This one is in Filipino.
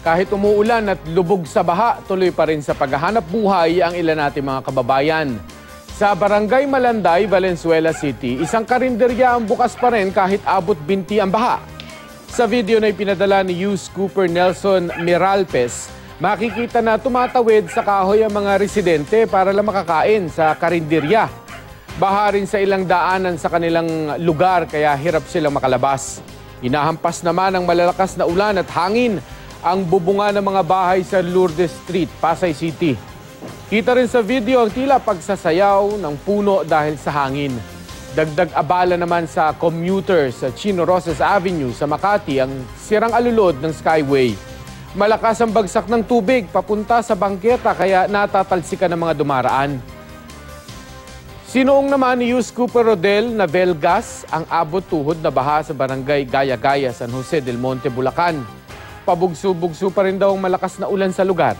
Kahit umuulan at lubog sa baha, tuloy pa rin sa paghahanap buhay ang ilan nating mga kababayan. Sa Barangay Malanday, Valenzuela City, isang karinderya ang bukas pa rin kahit abot binti ang baha. Sa video na ipinadala ni Hughes Cooper Nelson Miralpes, makikita na tumatawid sa kahoy ang mga residente para lang makakain sa karinderya. Baha rin sa ilang daanan sa kanilang lugar kaya hirap silang makalabas. Hinahampas naman ng malalakas na ulan at hangin ang bubunga ng mga bahay sa Lourdes Street, Pasay City. Kita rin sa video ang tila pagsasayaw ng puno dahil sa hangin. Dagdag abala naman sa commuters sa Chino Rosas Avenue sa Makati ang sirang alulod ng Skyway. Malakas ang bagsak ng tubig papunta sa bangketa kaya natatalsikan ng mga dumaraan. Sinuong naman ni Hughes Cooper Rodel na Velgas ang abot tuhod na baha sa Barangay Gaya-Gaya, San Jose del Monte, Bulacan. Pabugso-bugso pa rin daw ang malakas na ulan sa lugar.